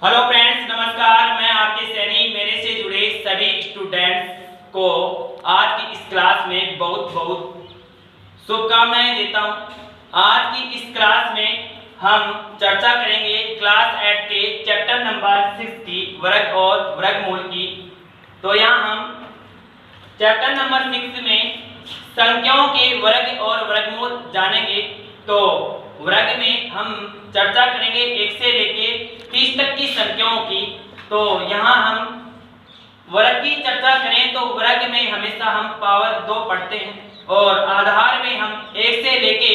Hello friends, नमस्कार। मैं आपके सैनी मेरे से जुड़े सभी स्टूडेंट्स को आज की इस क्लास में बहुत बहुत शुभकामनाएं देता हूं। आज की इस क्लास में हम चर्चा करेंगे क्लास 8 के चैप्टर नंबर 6 की वर्ग और वर्गमूल की। तो यहाँ हम चैप्टर नंबर 6 में संख्याओं के वर्ग और वर्गमूल जानेंगे। तो वर्ग में हम चर्चा करेंगे 1 से लेके 30 तक की संख्याओं की। तो यहाँ हम वर्ग की चर्चा करें तो वर्ग में हमेशा हम पावर 2 पढ़ते हैं और आधार में हम 1 से लेके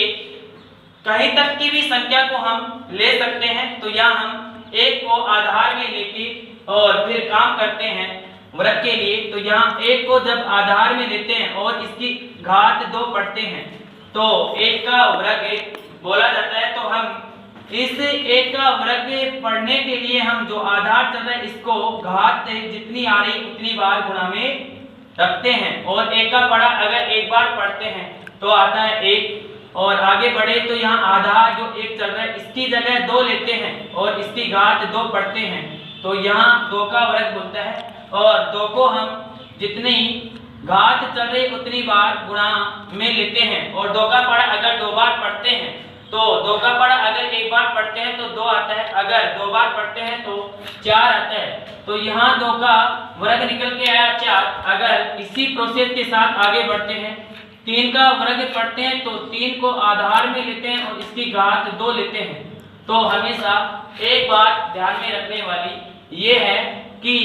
कहीं तक की भी संख्या को हम ले सकते हैं। तो यहाँ हम 1 को आधार में लेके और फिर काम करते हैं वर्ग के लिए। तो यहाँ 1 को जब आधार में लेते हैं और इसकी घात 2 पढ़ते हैं तो 1 का वर्ग बोला जाता है। तो हम इस 1 का वर्ग पढ़ने के लिए हम जो आधार चल रहा है इसको घात जितनी आ रही उतनी बार गुणा में रखते हैं। और 1 का पढ़ा अगर एक बार पढ़ते हैं तो आता है 1 और आगे बढ़े तो यहाँ आधार जो 1 चल रहा है इसकी जगह 2 लेते हैं और इसकी घात 2 पढ़ते हैं। तो यहाँ 2 का वर्ग बोलता है और 2 को हम जितनी घात चल रही उतनी बार गुणा में लेते हैं। और 2 का पढ़ा अगर 2 बार पढ़ते हैं तो 2 का पढ़ा अगर एक बार पढ़ते हैं तो 2 आता है, अगर 2 बार पढ़ते हैं तो 4 आता है। तो यहाँ 2 का वर्ग निकल के आया 4। अगर इसी प्रोसेस के साथ आगे बढ़ते हैं 3 का वर्ग पढ़ते हैं तो 3 को आधार में लेते हैं और इसकी घात 2 लेते हैं। तो हमेशा एक बात ध्यान में रखने वाली ये है कि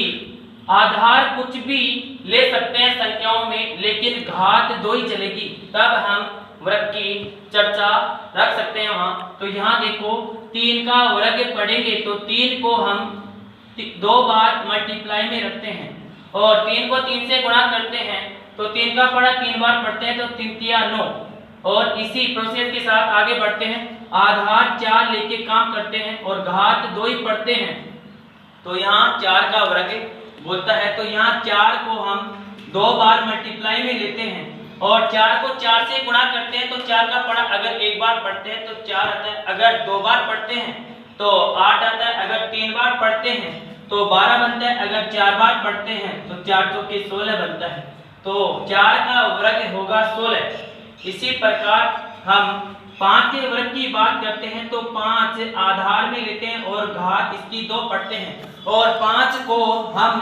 आधार कुछ भी ले सकते हैं संख्याओं में, लेकिन घात 2 ही चलेगी, तब हम वर्ग की चर्चा रख सकते हैं वहाँ। तो यहाँ देखो 3 का वर्ग पढ़ेंगे तो 3 को हम 2 बार मल्टीप्लाई में रखते हैं और 3 को 3 से गुणा करते हैं। तो 3 का पढ़ा 3 बार पढ़ते हैं तो 3 तिया 9 और इसी प्रोसेस के साथ आगे बढ़ते हैं। आधार 4 लेके काम करते हैं और घात 2 ही पढ़ते हैं। तो यहाँ 4 का वर्ग बोलता है। तो यहाँ 4 को हम 2 बार मल्टीप्लाई में लेते हैं और 4 को 4 से गुणा करते हैं। तो 4 का पढ़ा अगर एक बार पढ़ते हैं तो 4 आता है, अगर 2 बार पढ़ते हैं तो 8 आता है, अगर 3 बार पढ़ते हैं तो 12 बनता है, अगर 4 बार पढ़ते हैं तो 4 चौके 16 बनता है। तो 4 का वर्ग होगा 16। इसी प्रकार हम 5 के वर्ग की बात करते हैं तो 5 आधार में लेते हैं और घात इसकी 2 पढ़ते हैं और 5 को हम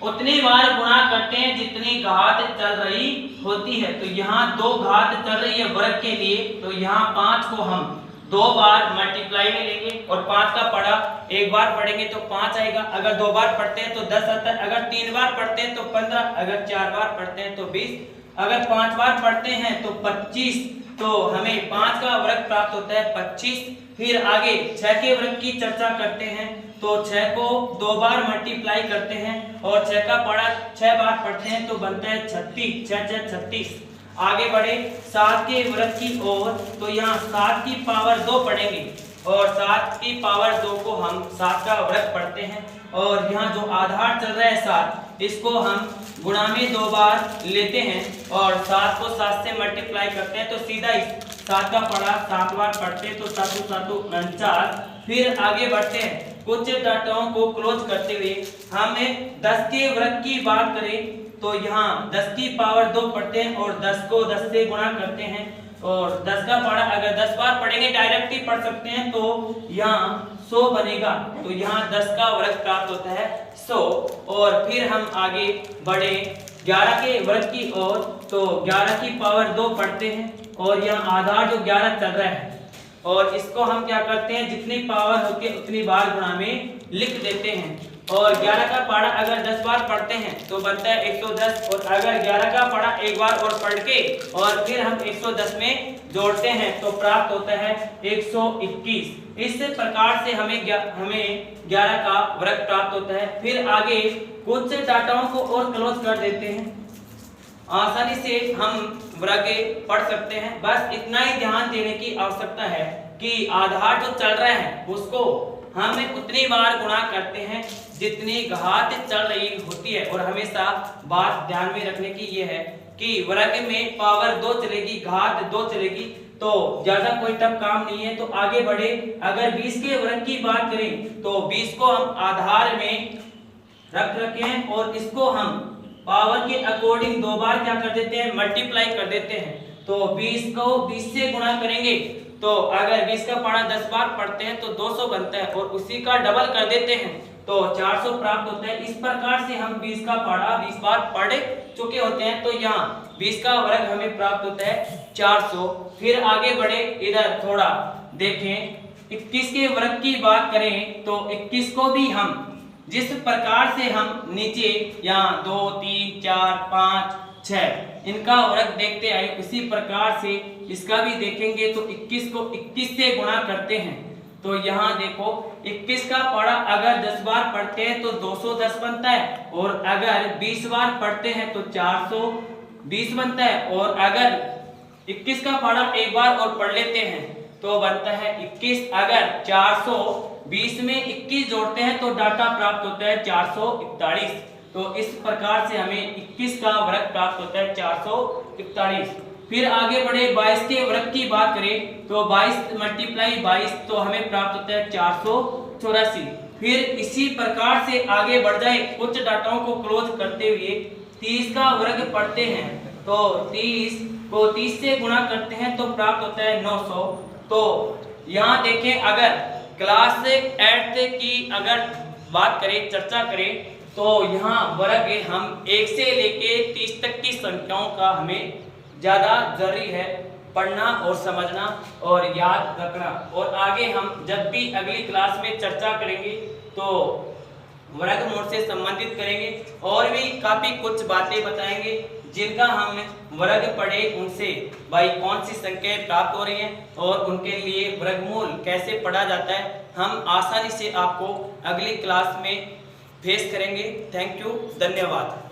उतनी बार गुणा करते हैं जितनी घात चल रही होती है। तो यहाँ 2 घात चल रही है वर्ग के लिए, तो यहाँ 5 को हम 2 बार मल्टीप्लाई में लेंगे और 5 का पढ़ा एक बार पढ़ेंगे तो 5 आएगा, अगर 2 बार पढ़ते हैं तो 10 आता है, अगर 3 बार पढ़ते हैं तो 15, अगर 4 बार पढ़ते हैं तो 20, अगर 5 बार पढ़ते हैं तो 25। तो हमें 5 का वर्ग प्राप्त होता है 25। फिर आगे 6 के वर्ग की चर्चा करते हैं तो 6 को 2 बार मल्टीप्लाई करते हैं और 6 का पढ़ा 6 बार पढ़ते हैं तो बनता है 36, 6 6 36। आगे बढ़े 7 के वर्ग की ओर तो यहाँ 7 की पावर 2 पढ़ेंगे और 7 की पावर 2 को हम 7 का वर्ग पढ़ते हैं और यहाँ जो आधार चल रहा है 7 इसको हम गुणा में 2 बार लेते हैं और 7 को 7 से मल्टीप्लाई करते हैं तो सीधा इस 7 का पढ़ा 7 बार पढ़ते हैं तो 7 7 49। फिर आगे बढ़ते हैं कुछ डाटाओं को क्लोज करते हुए हमें 10 के वर्ग की बात करें तो यहाँ 10 की पावर 2 पढ़ते हैं और 10 को 10 से गुणा करते हैं और 10 का पढ़ा अगर 10 बार पढ़ेंगे डायरेक्ट ही पढ़ सकते हैं तो यहाँ 100 बनेगा। तो यहाँ 10 का वर्ग प्राप्त होता है 100। और फिर हम आगे बढ़े 11 के वर्ग की ओर तो 11 की पावर 2 पढ़ते हैं और यहाँ आधार जो 11 चल रहा है और इसको हम क्या करते हैं जितनी पावर होती है उतनी बार गुणा में लिख देते हैं। और 11 का पढ़ा अगर 10 बार पढ़ते हैं तो बनता है 110 और अगर 11 का पढ़ा एक बार और पढ़ के और फिर हम 110 में जोड़ते हैं तो प्राप्त होता है 121। इस प्रकार से हमें 11 का वर्ग प्राप्त होता है। फिर आगे कुछ डाटाओं को और क्लोज कर देते हैं, आसानी से हम वर्ग पढ़ सकते हैं। बस इतना ही ध्यान देने की आवश्यकता है कि आधार जो चल रहा है उसको हम उतनी बार गुणा करते हैं जितनी घात चल रही होती है। और हमेशा बात ध्यान में रखने की ये है कि वर्ग में पावर 2 चलेगी, घात 2 चलेगी, तो ज्यादा कोई टफ काम नहीं है। तो आगे बढ़े, अगर 20 के वर्ग की बात करें तो 20 को हम आधार में रख रखे हैं और इसको हम पावर के अकॉर्डिंग दो बार क्या कर देते हैं, मल्टीप्लाई कर देते हैं। तो 20 को 20 से गुणा करेंगे तो अगर 20 का पढ़ा 10 बार पढ़ते हैं तो 200 बनता है और उसी का डबल कर देते हैं तो 400 प्राप्त होता है। इस प्रकार से हम 20 का पढ़ा 20 बार पढ़ चुके होते हैं। तो यहाँ 20 का वर्ग हमें प्राप्त होता है 400। फिर आगे बढ़े, इधर थोड़ा देखें, 21 के वर्ग की बात करें तो 21 को भी हम जिस प्रकार से हम नीचे यहाँ 2 3 4 5 6 इनका वर्ग देखते आए उसी प्रकार से इसका भी देखेंगे। तो 21 को 21 से गुणा करते हैं तो यहाँ देखो 21 का पढ़ा अगर 10 बार पढ़ते हैं तो 210 बनता है और अगर 20 बार पढ़ते हैं तो 420 बनता है और अगर 21 का पढ़ा एक बार और पढ़ लेते हैं तो बनता है 21। अगर 420 में 21 जोड़ते हैं तो डाटा प्राप्त होता है 441। तो इस प्रकार से हमें 21 का वर्ग प्राप्त होता है 441। फिर आगे बढ़े, 22 के वर्ग की बात करें तो 22 मल्टीप्लाई 22 तो हमें प्राप्त होता है 484। फिर इसी प्रकार से आगे बढ़ जाए, कुछ डाटाओं को क्लोज करते हुए 30 का वर्ग पढ़ते हैं तो 30 को 30 से गुणा करते हैं तो प्राप्त होता है 900। तो यहाँ देखें, अगर क्लास 8 की अगर बात करें, चर्चा करें तो यहाँ वर्ग हम 1 से लेके 30 तक की संख्याओं का हमें ज़्यादा जरूरी है पढ़ना और समझना और याद रखना। और आगे हम जब भी अगली क्लास में चर्चा करेंगे तो वर्गमूल से संबंधित करेंगे और भी काफ़ी कुछ बातें बताएंगे जिनका हम वर्ग पढ़े उनसे भाई कौन सी संख्याएं प्राप्त हो रही हैं और उनके लिए वर्गमूल कैसे पढ़ा जाता है, हम आसानी से आपको अगली क्लास में फेस करेंगे। थैंक यू, धन्यवाद।